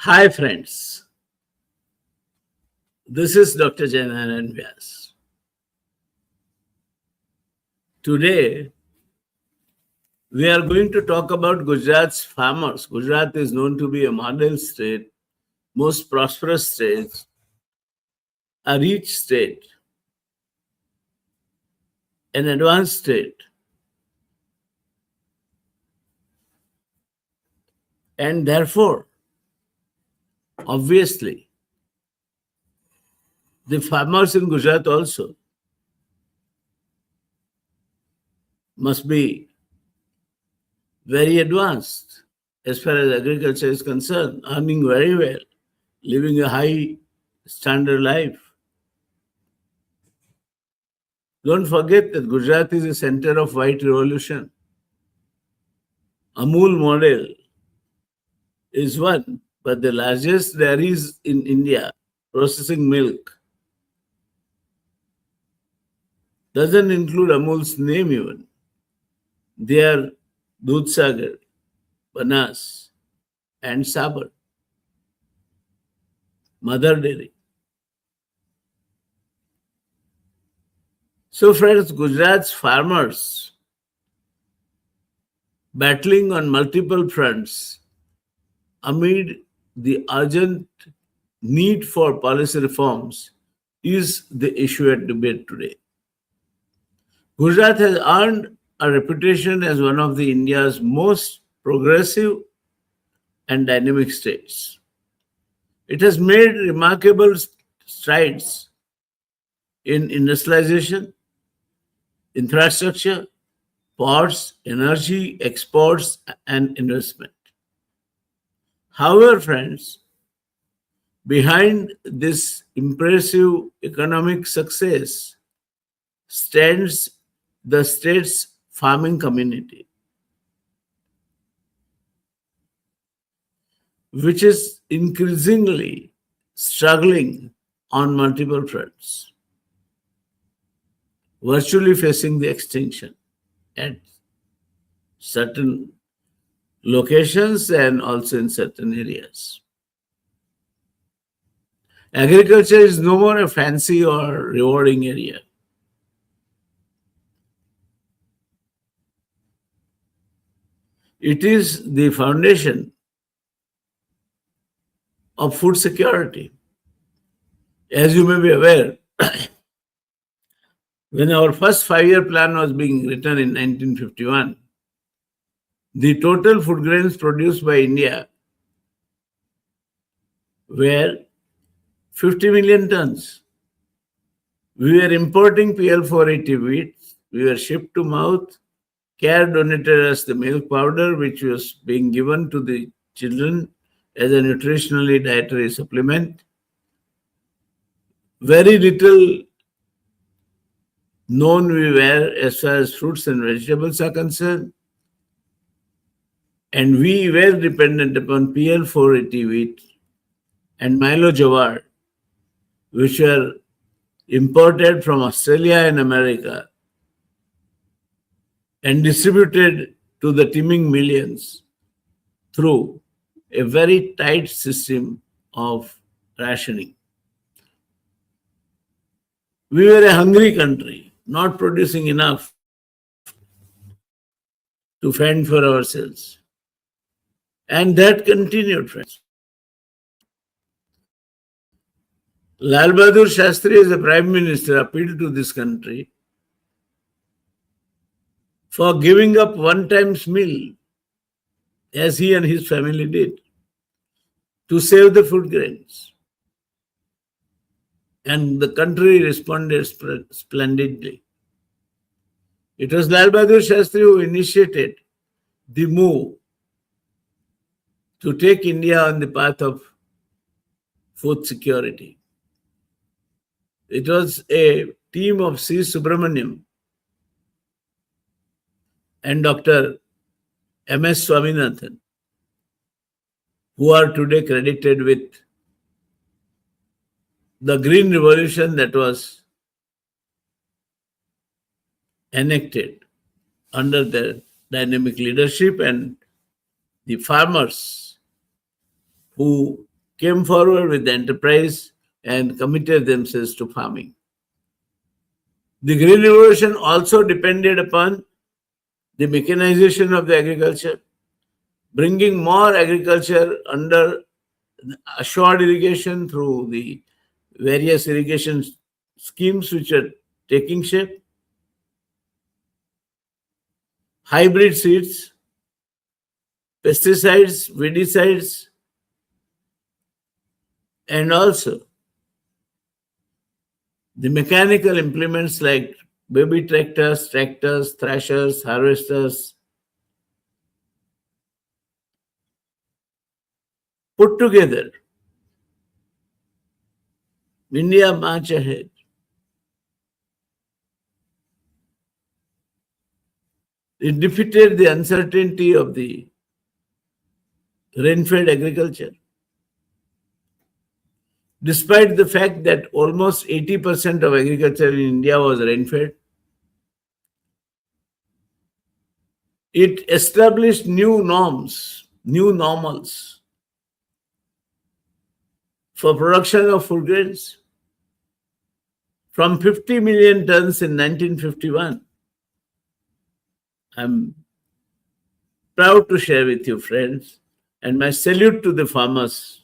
Hi friends, this is Dr. Jaynarayan Vyas. Today, we are going to talk about Gujarat's farmers. Gujarat is known to be a model state, most prosperous state, a rich state, an advanced state. And therefore, obviously, the farmers in Gujarat also must be very advanced as far as agriculture is concerned, earning very well, living a high standard life. Don't forget that Gujarat is a center of white revolution. Amul model is one, but the largest dairies in India processing milk doesn't include Amul's name even. They are Dudhsagar, Banas, and Sabar, mother dairy. So friends, Gujarat's farmers battling on multiple fronts amid the urgent need for policy reforms is the issue at debate today. Gujarat has earned a reputation as one of the India's most progressive and dynamic states. It has made remarkable strides in industrialization, infrastructure, ports, energy, exports, and investment. However, friends, behind this impressive economic success stands the state's farming community, which is increasingly struggling on multiple fronts, virtually facing the extinction at certain locations and also in certain areas. Agriculture is no more a fancy or rewarding area. It is the foundation of food security. As you may be aware, when our first 5-year plan was being written in 1951, the total food grains produced by India were 50 million tons. We were importing PL480 wheat. We were shipped to mouth. CARE donated us the milk powder, which was being given to the children as a nutritionally dietary supplement. Very little known we were as far as fruits and vegetables are concerned. And we were dependent upon PL480 wheat and Milo Jawar, which were imported from Australia and America and distributed to the teeming millions through a very tight system of rationing. We were a hungry country, not producing enough to fend for ourselves. And that continued, friends. Lal Bahadur Shastri, as a Prime Minister, appealed to this country for giving up one time's meal, as he and his family did, to save the food grains. And the country responded splendidly. It was Lal Bahadur Shastri who initiated the move to take India on the path of food security. It was a team of C. Subramaniam and Dr. M.S. Swaminathan, who are today credited with the Green Revolution that was enacted under their dynamic leadership, and the farmers who came forward with enterprise and committed themselves to farming. The Green Revolution also depended upon the mechanization of the agriculture, bringing more agriculture under assured irrigation through the various irrigation schemes which are taking shape, hybrid seeds, pesticides, weedicides, and also the mechanical implements like baby tractors, threshers, harvesters. Put together, India march ahead. It defeated the uncertainty of the rain-fed agriculture. Despite the fact that almost 80% of agriculture in India was rain-fed, it established new norms, new normals for production of food grains. From 50 million tons in 1951, I'm proud to share with you, friends, and my salute to the farmers,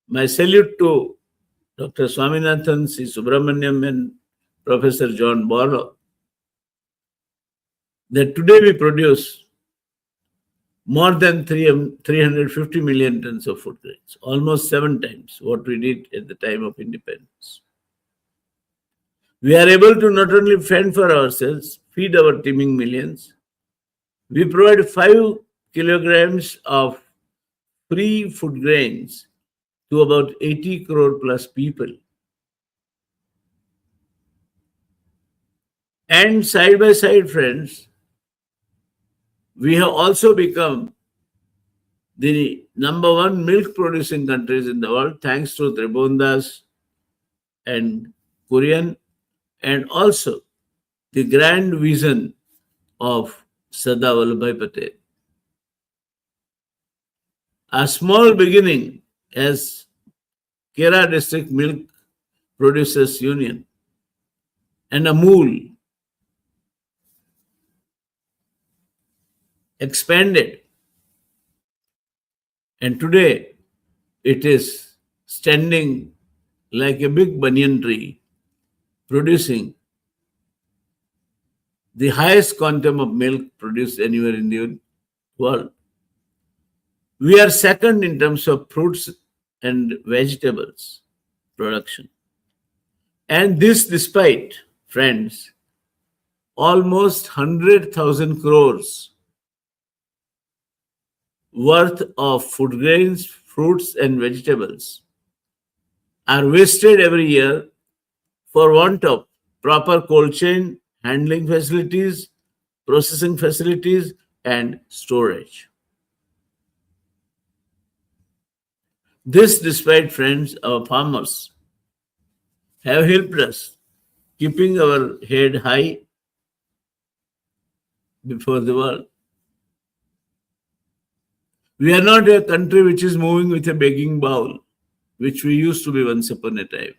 my salute to Dr. Swaminathan C. Subramaniam and Professor John Borlaug, that today we produce more than 350 million tons of food grains, almost 7 times what we did at the time of independence. We are able to not only fend for ourselves, feed our teeming millions, we provide 5 kilograms of free food grains to about 80 crore plus people. And side by side, friends, we have also become the #1 milk producing countries in the world thanks to Tribundas and Korean, and also the grand vision of Sardar Vallabhbhai Patel. A small beginning as Kera District Milk Producers Union and Amul expanded, and today it is standing like a big banyan tree, producing the highest quantum of milk produced anywhere in the world. We are second in terms of fruits and vegetables production. And this despite, friends, almost 100,000 crores worth of food grains, fruits, and vegetables are wasted every year for want of proper cold chain, handling facilities, processing facilities, and storage. This, despite, friends, our farmers have helped us, keeping our head high before the world. We are not a country which is moving with a begging bowl, which we used to be once upon a time.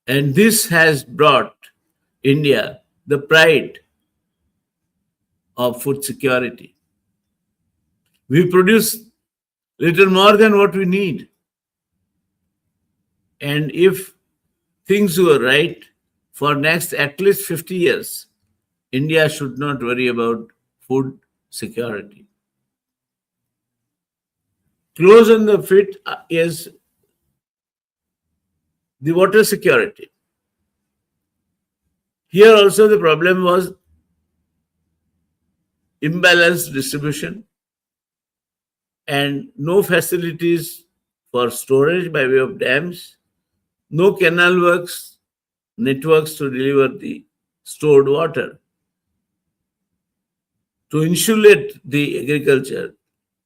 And this has brought India the pride of food security. We produce little more than what we need. And if things go right, for next at least 50 years, India should not worry about food security. Close on the fit is the water security. Here also the problem was imbalanced distribution and no facilities for storage by way of dams, no canal works, networks to deliver the stored water. To insulate the agriculture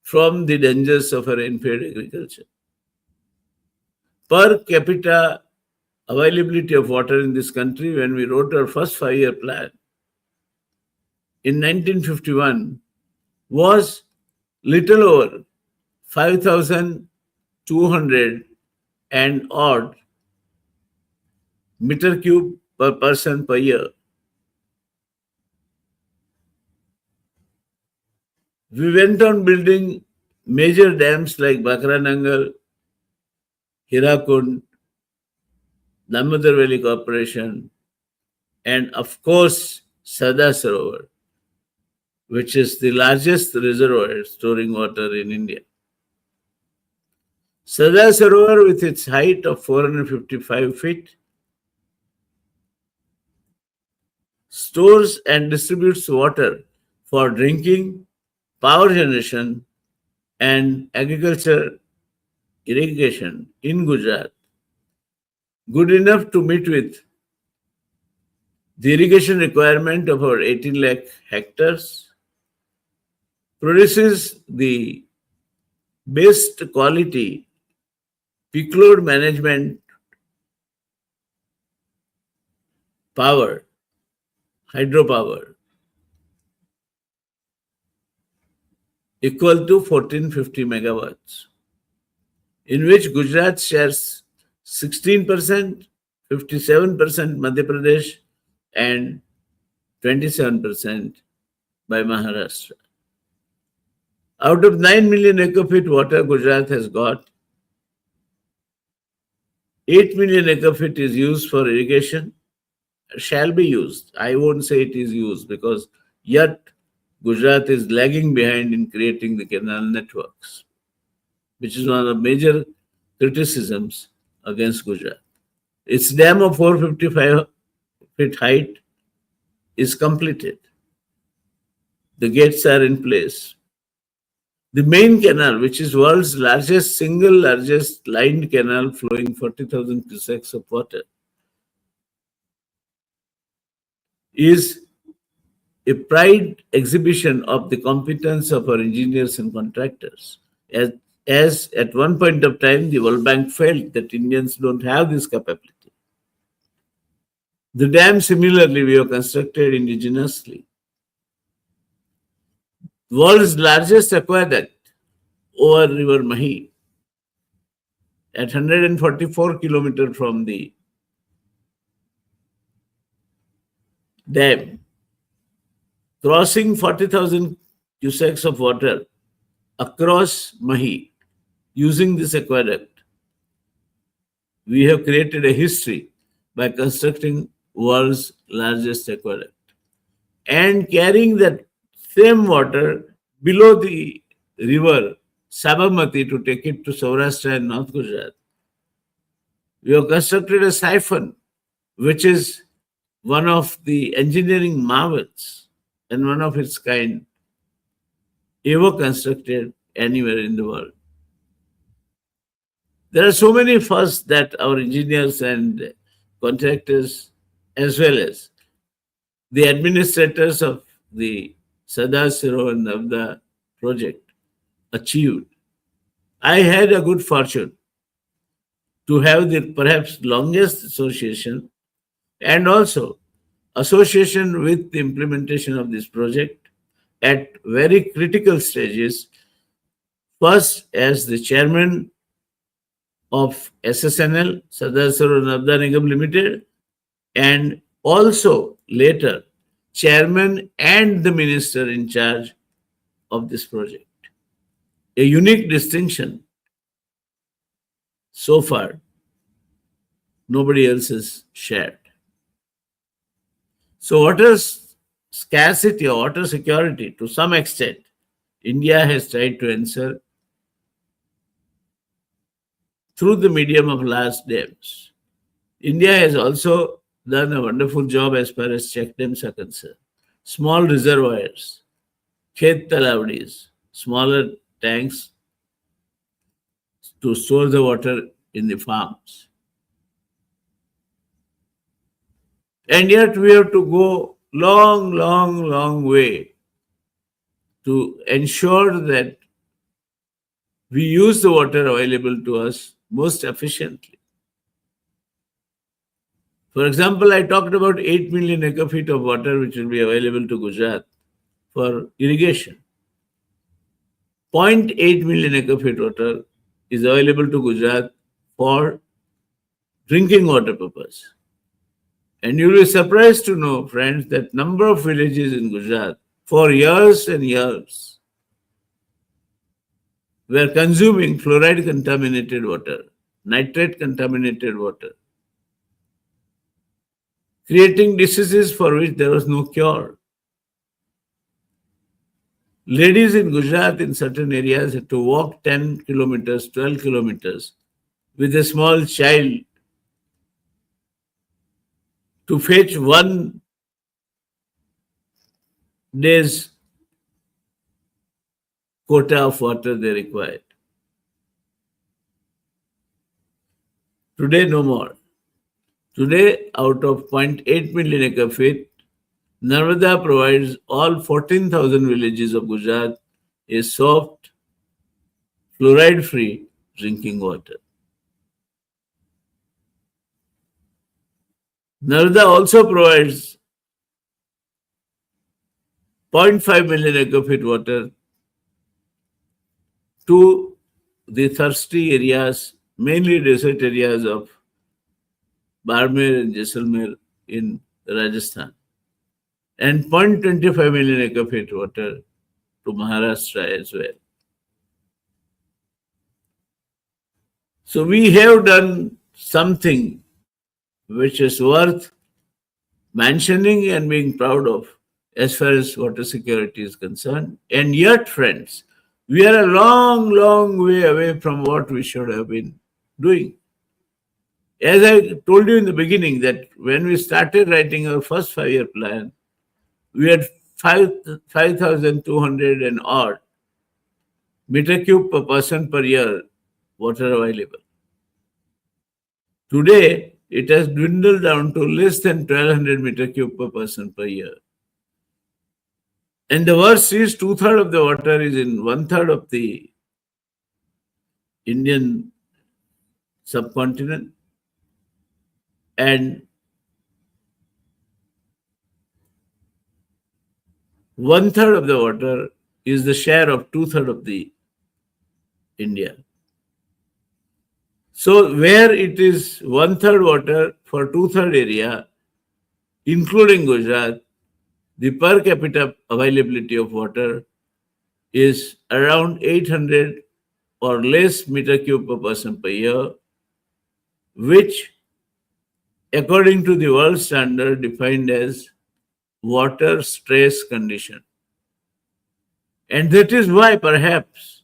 from the dangers of a rain-fed agriculture. Per capita availability of water in this country, when we wrote our first 5-year plan, in 1951, was little over 5,200 and odd meter cube per person per year. We went on building major dams like Bakranangal, Hirakund, Damodar Valley Corporation, and of course, Sada Sarovar, which is the largest reservoir storing water in India. Sada Sarovar, with its height of 455 feet, stores and distributes water for drinking, power generation, and agriculture irrigation in Gujarat, good enough to meet with the irrigation requirement of about 18 lakh hectares, produces the best quality peak load management power, hydropower, equal to 1450 megawatts, in which Gujarat shares 16%, 57% Madhya Pradesh, and 27% by Maharashtra. Out of 9 million acre feet water Gujarat has got, 8 million acre feet is used for irrigation, shall be used. I won't say it is used because yet Gujarat is lagging behind in creating the canal networks, which is one of the major criticisms against Gujarat. Its dam of 455 feet height is completed. The gates are in place. The main canal, which is world's largest, single largest lined canal flowing 40,000 cusecs of water, is a pride exhibition of the competence of our engineers and contractors. As at one point of time, the World Bank felt that Indians don't have this capability. The dam, similarly, we have constructed indigenously. World's largest aqueduct over River Mahi, at 144 kilometers from the dam, crossing 40,000 cusecs of water across Mahi using this aqueduct. We have created a history by constructing world's largest aqueduct and carrying that same water below the river Sabarmati to take it to Saurashtra and North Gujarat. We have constructed a siphon, which is one of the engineering marvels and one of its kind ever constructed anywhere in the world. There are so many firsts that our engineers and contractors, as well as the administrators of the Sada Siro and Navda project, achieved. I had a good fortune to have the perhaps longest association and also association with the implementation of this project at very critical stages. First, as the chairman of SSNL, Sada Siro Navda Nigam Limited, and also later chairman and the minister in charge of this project. A unique distinction so far nobody else has shared. So water scarcity or water security, to some extent, India has tried to answer through the medium of large dams. India has also done a wonderful job as far as check dams are concerned. Small reservoirs, khet talavdis, smaller tanks to store the water in the farms. And yet we have to go long way to ensure that we use the water available to us most efficiently. For example, I talked about 8 million acre feet of water which will be available to Gujarat for irrigation. 0.8 million acre-feet water is available to Gujarat for drinking water purpose. And you'll be surprised to know, friends, that number of villages in Gujarat for years and years were consuming fluoride contaminated water, nitrate contaminated water, creating diseases for which there was no cure. Ladies in Gujarat in certain areas had to walk 10 kilometers, 12 kilometers with a small child to fetch 1 day's quota of water they required. Today, no more. Today, out of 0.8 million acre-feet, Narmada provides all 14,000 villages of Gujarat a soft, fluoride-free drinking water. Narmada also provides 0.5 million acre-feet water to the thirsty areas, mainly desert areas of Barmer and Jaisalmer in Rajasthan, and 0.25 million acre-feet water to Maharashtra as well. So we have done something which is worth mentioning and being proud of as far as water security is concerned. And yet, friends, we are a long, long way away from what we should have been doing. As I told you in the beginning, that when we started writing our first 5-year plan, we had 5,200 and odd meter cube per person per year water available. Today, it has dwindled down to less than 1,200 meter cube per person per year. And the worst is 2/3 of the water is in 1/3 of the Indian subcontinent, and 1/3 of the water is the share of 2/3 of the India. So where it is 1/3 water for 2/3 area, including Gujarat, the per capita availability of water is around 800 or less meter cube per person per year, which according to the world standard defined as water stress condition. And that is why perhaps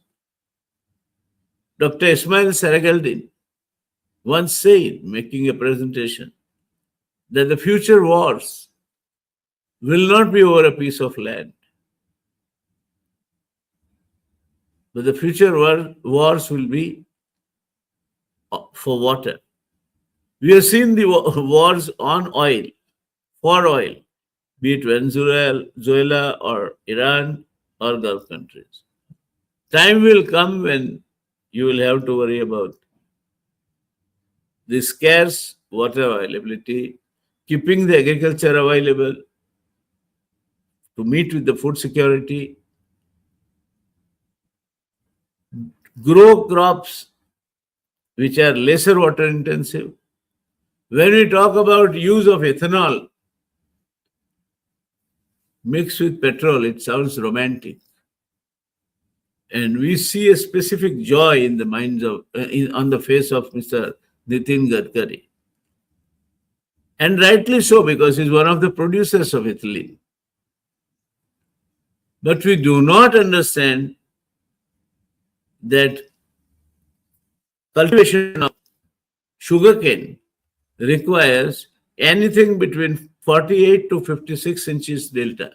Dr. Ismail Sarageldin once said, making a presentation, that the future wars will not be over a piece of land, but the future wars will be for water. We have seen the wars on oil, for oil, be it Venezuela or Iran or Gulf countries. Time will come when you will have to worry about the scarce water availability, keeping the agriculture available to meet with the food security, grow crops which are lesser water intensive. When we talk about use of ethanol mixed with petrol, it sounds romantic. And we see a specific joy in the minds of, on the face of Mr. Nitin Gadkari. And rightly so, because he's one of the producers of ethylene. But we do not understand that cultivation of sugarcane requires anything between 48 to 56 inches delta.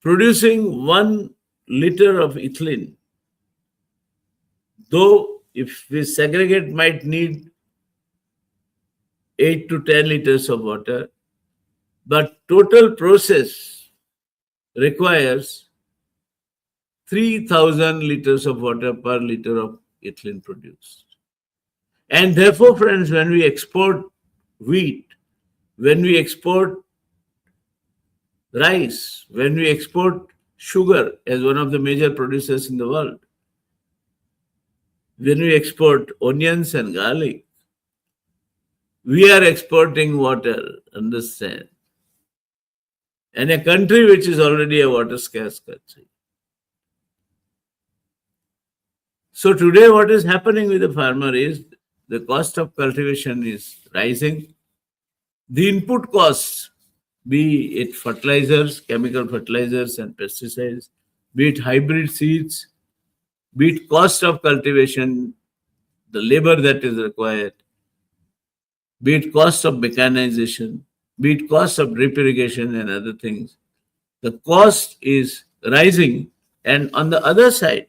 Producing 1 liter of ethylene, though if we segregate, might need 8 to 10 liters of water, but total process requires 3,000 liters of water per liter of ethylene produced. And therefore, friends, when we export wheat, when we export rice, when we export sugar as one of the major producers in the world. When we export onions and garlic, we are exporting water, understand? And a country which is already a water scarce country. So today what is happening with the farmer is the cost of cultivation is rising. The input costs, be it fertilizers, chemical fertilizers and pesticides, be it hybrid seeds, be it cost of cultivation, the labor that is required, be it cost of mechanization, be it cost of drip irrigation and other things, the cost is rising. And on the other side,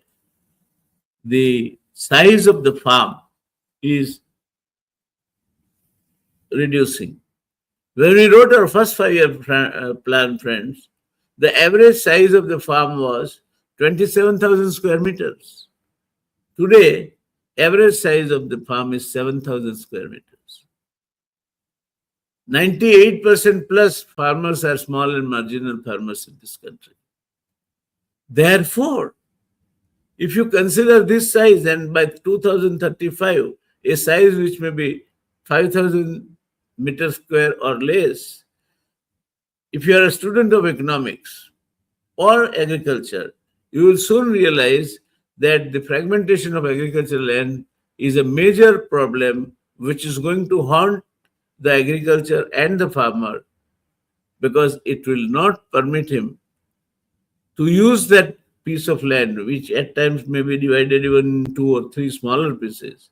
the size of the farm is reducing. When we wrote our first 5-year plan, friends, the average size of the farm was 27,000 square meters. Today, average size of the farm is 7,000 square meters. 98% plus farmers are small and marginal farmers in this country. Therefore, if you consider this size, and by 2035, a size which may be 5,000 meters square or less, if you are a student of economics or agriculture, you will soon realize that the fragmentation of agricultural land is a major problem which is going to haunt the agriculture and the farmer, because it will not permit him to use that piece of land, which at times may be divided even in 2 or 3 smaller pieces,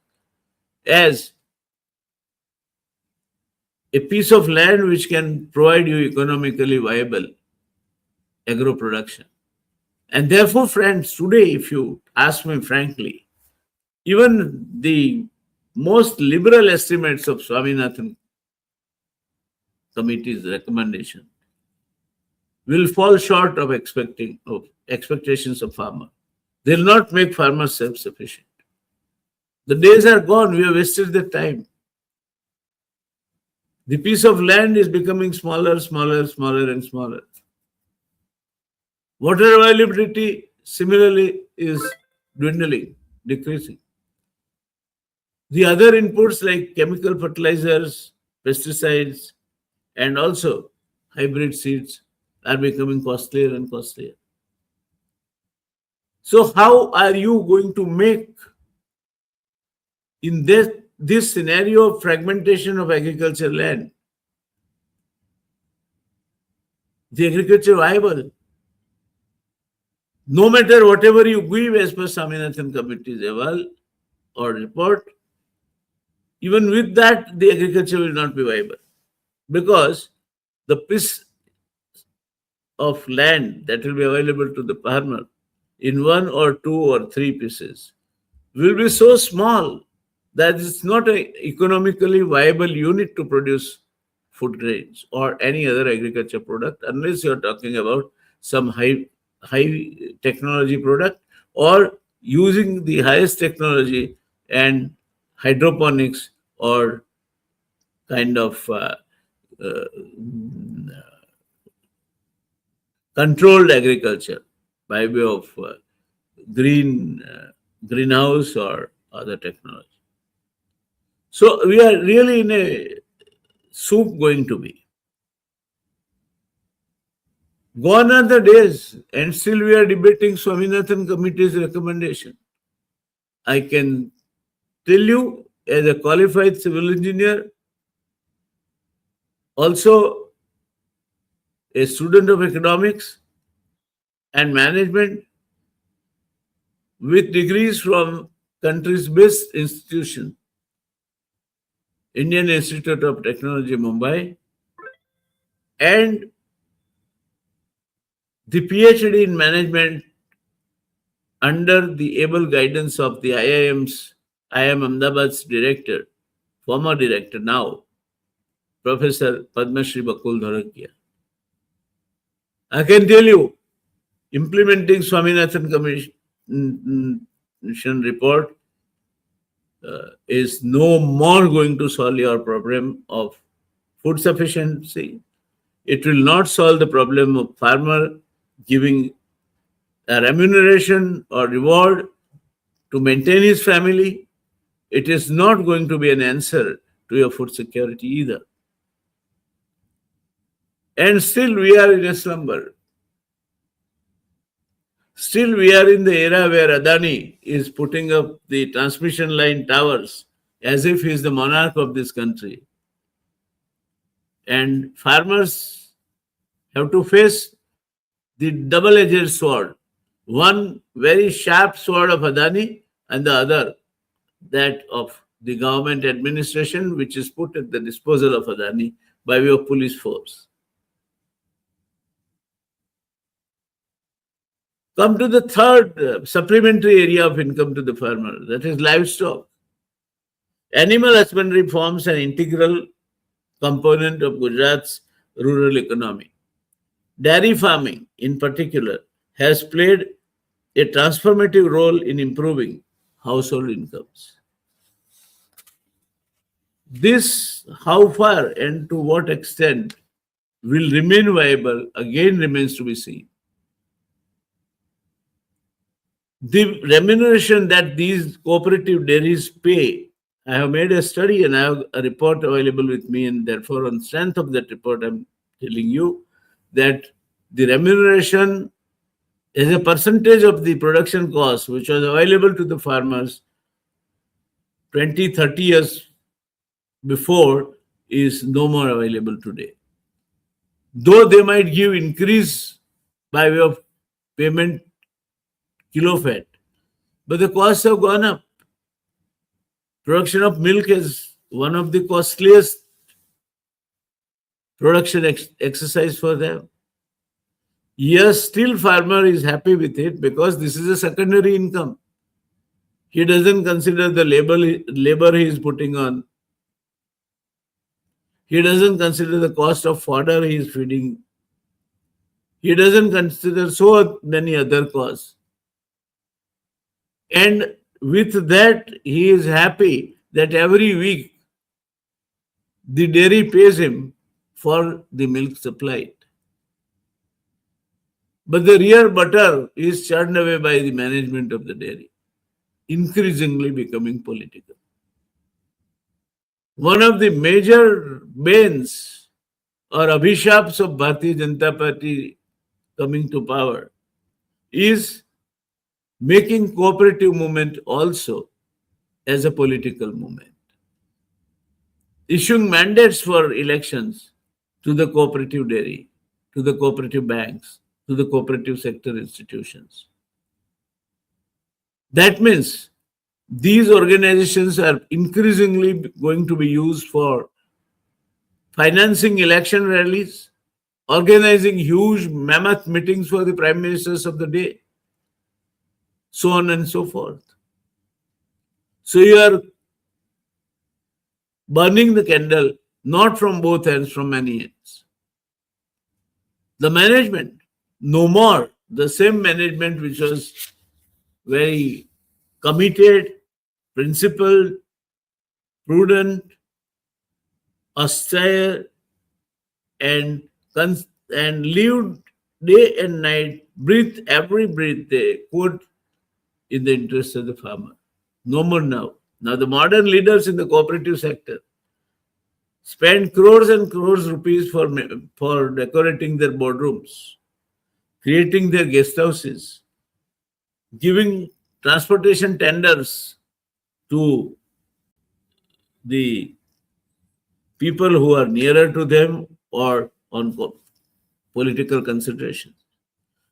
as a piece of land which can provide you economically viable agro production. And therefore, friends, today, if you ask me frankly, even the most liberal estimates of Swaminathan Committee's recommendation will fall short of expectations of farmer. They will not make farmers self-sufficient. The days are gone. We have wasted the time. The piece of land is becoming smaller, smaller, smaller, and smaller. Water availability, similarly, is dwindling, decreasing. The other inputs like chemical fertilizers, pesticides, and also hybrid seeds are becoming costlier and costlier. So how are you going to make, in this scenario of fragmentation of agricultural land, the agriculture viable? No matter whatever you give as per Swaminathan Committee's eval or report, even with that, the agriculture will not be viable, because the piece of land that will be available to the farmer in 1 or 2 or 3 pieces will be so small that it's not an economically viable unit to produce food grains or any other agriculture product, unless you're talking about some high technology product or using the highest technology and hydroponics or kind of controlled agriculture by way of greenhouse or other technology. So we are really in a soup going to be. Gone are the days, and still we are debating Swaminathan Committee's recommendation. I can tell you, as a qualified civil engineer, also a student of economics and management with degrees from country's best institution, Indian Institute of Technology, Mumbai, and the PhD in management under the able guidance of the IIM Ahmedabad's director, former director now, Professor Padma Shri Bakul Dharakia. I can tell you, implementing Swaminathan Commission report is no more going to solve your problem of food sufficiency. It will not solve the problem of farmer giving a remuneration or reward to maintain his family, it is not going to be an answer to your food security either. And still we are in a slumber. Still we are in the era where Adani is putting up the transmission line towers as if he is the monarch of this country. And farmers have to face the double-edged sword. One very sharp sword of Adani and the other that of the government administration, which is put at the disposal of Adani by way of police force. Come to the third supplementary area of income to the farmer, that is livestock. Animal husbandry forms an integral component of Gujarat's rural economy. Dairy farming, in particular, has played a transformative role in improving household incomes. This, how far and to what extent, will remain viable again remains to be seen. The remuneration that these cooperative dairies pay, I have made a study and I have a report available with me, and therefore on strength of that report I'm telling you that the remuneration as a percentage of the production cost which was available to the farmers 20, 30 years before is no more available today. Though they might give increase by way of payment kilo fat, but the costs have gone up. Production of milk is one of the costliest production exercise for them. Yes, still farmer is happy with it because this is a secondary income. He doesn't consider the labor he is putting on. He doesn't consider the cost of fodder he is feeding. He doesn't consider so many other costs. And with that, he is happy that every week the dairy pays him for the milk supplied. But the real butter is churned away by the management of the dairy, increasingly becoming political. One of the major banes or abhishaps of Bharatiya Janata Party coming to power is making cooperative movement also as a political movement, issuing mandates for elections to the cooperative dairy, to the cooperative banks, to the cooperative sector institutions. That means these organizations are increasingly going to be used for financing election rallies, organizing huge mammoth meetings for the prime ministers of the day, so on and so forth. So you are burning the candle not from both ends, from many ends. The management, no more the same management which was very committed, principled, prudent, austere, and lived day and night, breathed every breath they could in the interest of the farmer. No more now. Now the modern leaders in the cooperative sector spend crores and crores rupees for decorating their boardrooms, creating their guest houses, giving transportation tenders to the people who are nearer to them or on political considerations,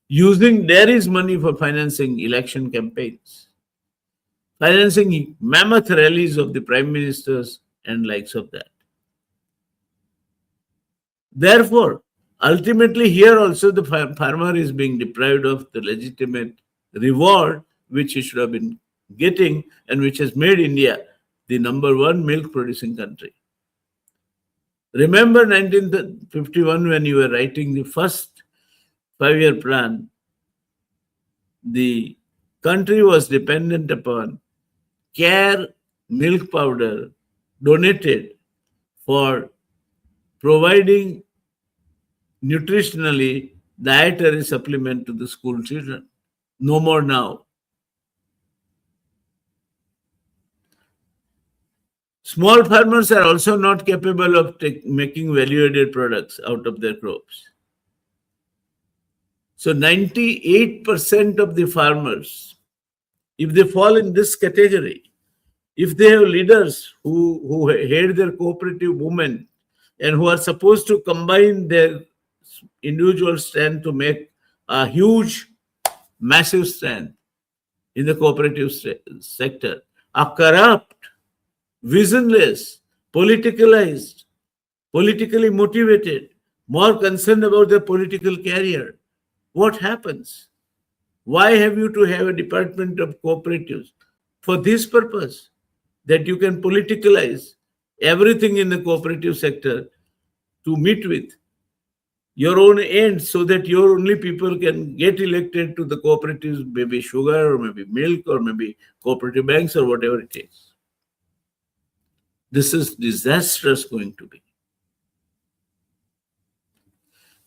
using dairy's money for financing election campaigns, financing mammoth rallies of the prime ministers and likes of that. Therefore, ultimately here also the farmer is being deprived of the legitimate reward which he should have been getting and which has made India the number one milk producing country. Remember 1951 when you were writing the first 5-year plan, the country was dependent upon care milk powder donated for providing nutritionally dietary supplement to the school children. No more now. Small farmers are also not capable of making value-added products out of their crops. So 98% of the farmers, if they fall in this category, if they have leaders who head their cooperative movement and who are supposed to combine their individual strength to make a huge, massive strength in the cooperative sector, are corrupt, visionless, politicalized, politically motivated, more concerned about their political career, what happens? Why have you to have a department of cooperatives? For this purpose, that you can politicalize everything in the cooperative sector to meet with your own ends so that your only people can get elected to the cooperatives, maybe sugar or maybe milk or maybe cooperative banks or whatever it is. This is disastrous going to be.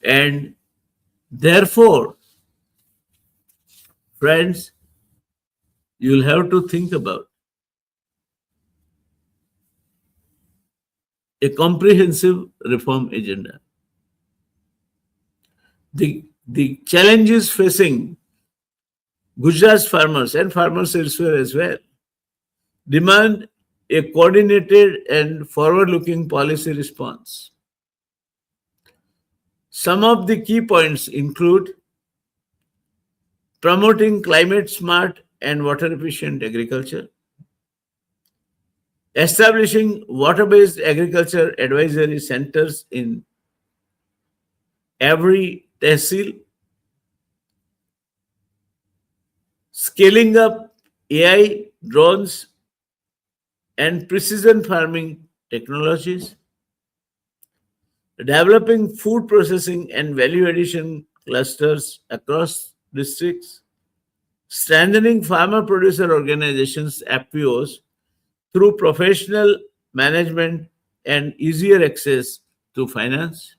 And therefore, friends, you'll have to think about a comprehensive reform agenda. The challenges facing Gujarat's farmers and farmers elsewhere as well demand a coordinated and forward-looking policy response. Some of the key points include promoting climate-smart and water-efficient agriculture, establishing water-based agriculture advisory centers in every tehsil, scaling up AI, drones, and precision farming technologies, developing food processing and value addition clusters across districts, strengthening farmer producer organizations, FPOs, through professional management and easier access to finance,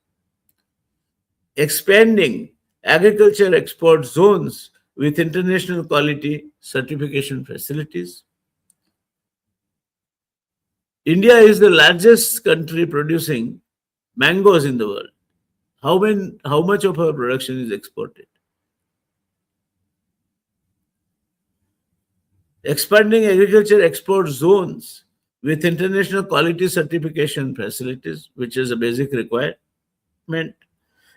expanding agriculture export zones with international quality certification facilities. India is the largest country producing mangoes in the world. How much of our production is exported? Expanding agriculture export zones with international quality certification facilities, which is a basic requirement.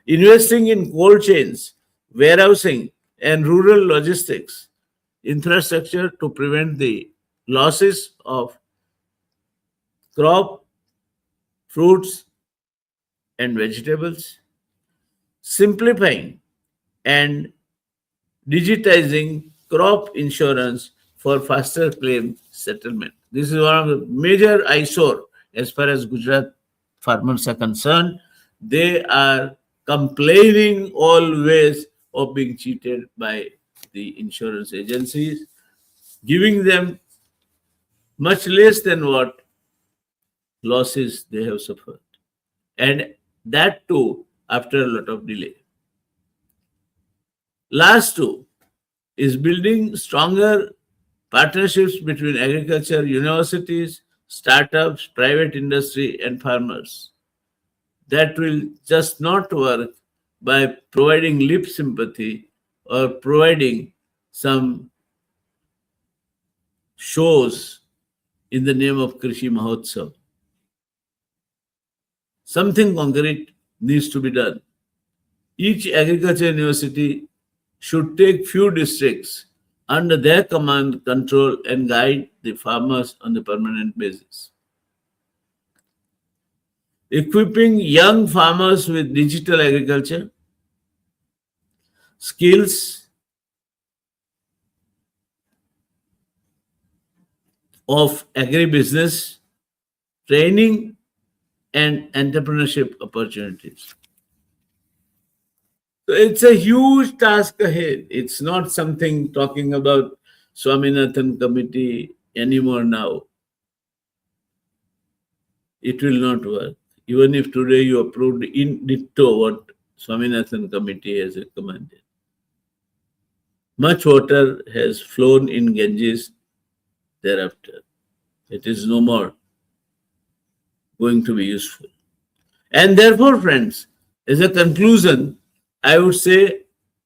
Investing in cold chains, warehousing, and rural logistics infrastructure to prevent the losses of crop, fruits, and vegetables. Simplifying and digitizing crop insurance for faster claim settlement. This is one of the major eyesore as far as Gujarat farmers are concerned. They are complaining always of being cheated by the insurance agencies, giving them much less than what losses they have suffered. And that too after a lot of delay. Last two is building stronger partnerships between agriculture, universities, startups, private industry, and farmers. That will just not work by providing lip sympathy or providing some shows in the name of Krishi Mahotsav. Something concrete needs to be done. Each agriculture university should take few districts under their command, control, and guide the farmers on the permanent basis. Equipping young farmers with digital agriculture, skills of agribusiness, training, and entrepreneurship opportunities. So it's a huge task ahead. It's not something talking about Swaminathan Committee anymore now. It will not work. Even if today you approved in ditto what Swaminathan Committee has recommended. Much water has flown in Ganges thereafter. It is no more going to be useful. And therefore, friends, as a conclusion, I would say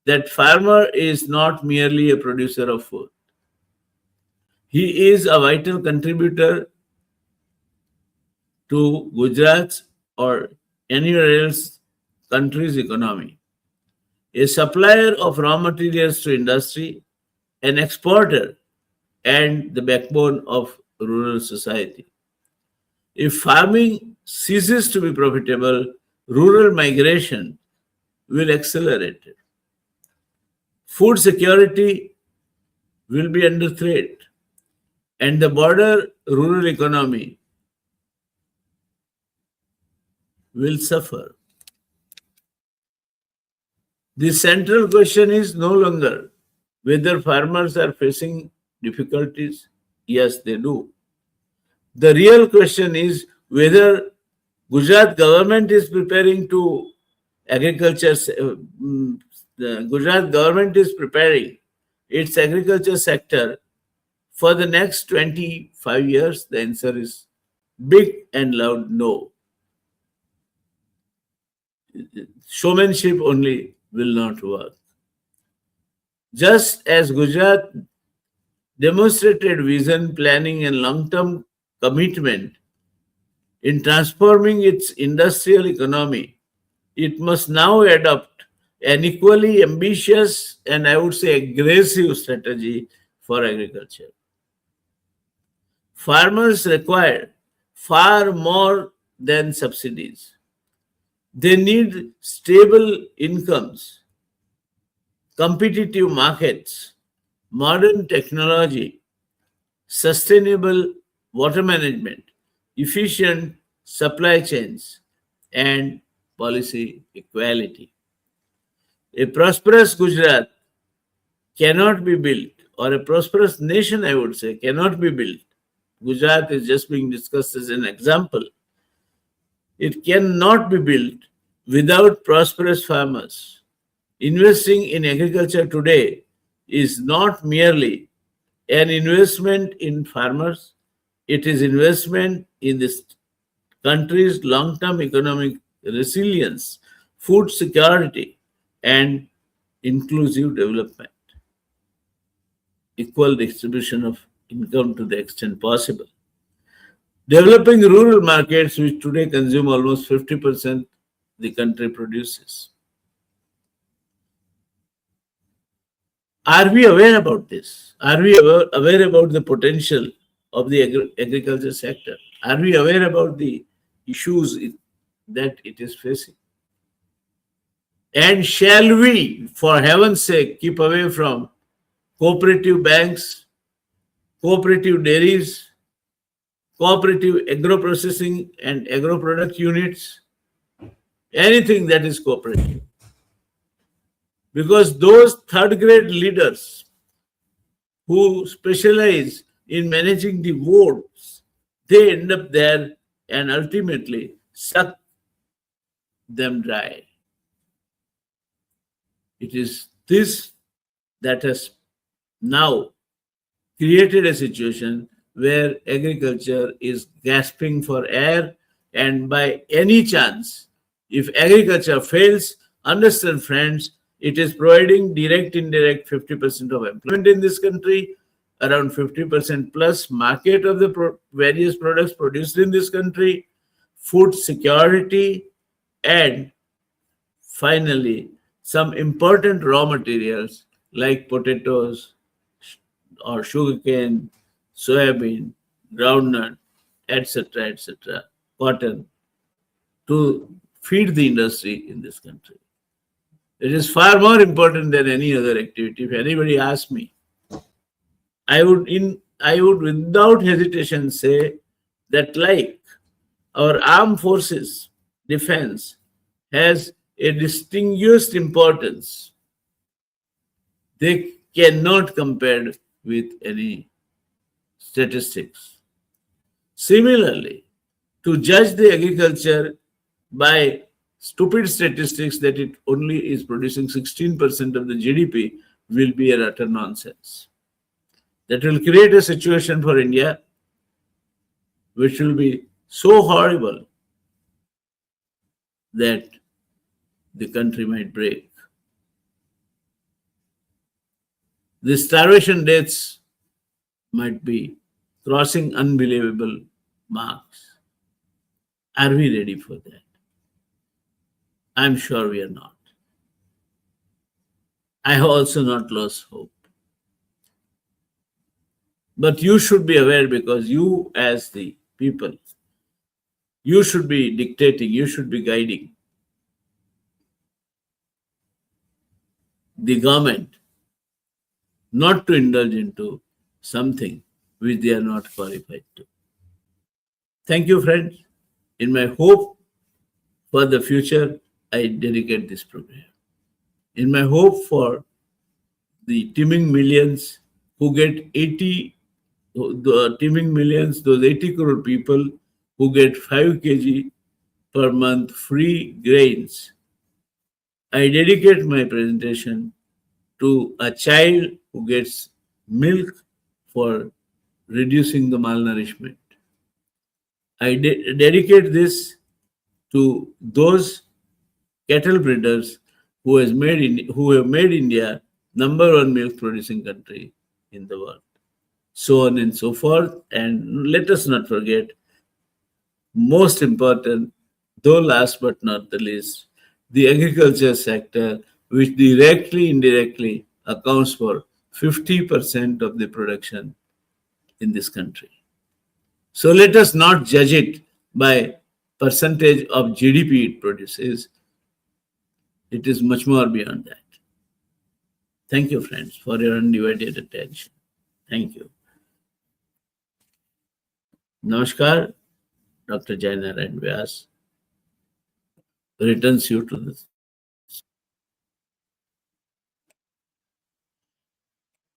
that farmer is not merely a producer of food. He is a vital contributor to Gujarat's or anywhere else country's economy, a supplier of raw materials to industry, an exporter, and the backbone of rural society. If farming ceases to be profitable, rural migration will accelerate. Food security will be under threat, and the border rural economy will suffer. The central question is no longer whether farmers are facing difficulties. Yes, they do. The real question is whether Gujarat government is preparing to agriculture. The Gujarat government is preparing its agriculture sector for the next 25 years. The answer is big and loud no. Showmanship only will not work. Just as Gujarat demonstrated vision, planning, and long term commitment in transforming its industrial economy, it must now adopt an equally ambitious and I would say aggressive strategy for agriculture. Farmers require far more than subsidies. They need stable incomes, competitive markets, modern technology, sustainable water management, efficient supply chains, and policy equality. A prosperous Gujarat cannot be built, or a prosperous nation, I would say, cannot be built. Gujarat is just being discussed as an example. It cannot be built without prosperous farmers. Investing in agriculture today is not merely an investment in farmers, it is investment in this country's long-term economic resilience, food security, and inclusive development. Equal distribution of income to the extent possible. Developing rural markets, which today consume almost 50% the country produces. Are we aware about this? Are we aware about the potential of the agriculture sector? Are we aware about the issues that it is facing? And shall we, for heaven's sake, keep away from cooperative banks, cooperative dairies, cooperative agro-processing and agro-product units, anything that is cooperative? Because those third-grade leaders who specialize in managing the votes, they end up there and ultimately suck them dry. It is this that has now created a situation where agriculture is gasping for air, and by any chance, if agriculture fails, understand friends, it is providing direct, indirect 50% of employment in this country, around 50% plus market of the various products produced in this country, food security, and finally, some important raw materials like potatoes or sugarcane, soybean, groundnut, etc., cotton, to feed the industry in this country. It is far more important than any other activity. If anybody asks me, I would without hesitation say that like our armed forces, defense has a distinguished importance. They cannot compare with any statistics. Similarly, to judge the agriculture by stupid statistics that it only is producing 16% of the GDP will be an utter nonsense. That will create a situation for India which will be so horrible that the country might break. The starvation deaths might be crossing unbelievable marks. Are we ready for that? I'm sure we are not. I have also not lost hope. But you should be aware, because you, as the people, you should be dictating, you should be guiding the government not to indulge into something which they are not qualified to. Thank you, friends. In my hope for the future, I dedicate this program. In my hope for the teeming millions who get 80, the teeming millions, those 80 crore people who get 5 kg per month free grains, I dedicate my presentation to a child who gets milk for reducing the malnourishment. I dedicate this to those cattle breeders who have made India number one milk producing country in the world, so on and so forth. And let us not forget, most important, though last but not the least, the agriculture sector, which directly, indirectly accounts for 50% of the production in this country. So let us not judge it by percentage of GDP it produces. It is much more beyond that. Thank you, friends, for your undivided attention. Thank you. Namaskar, Dr. Jaynarayan Vyas returns you to this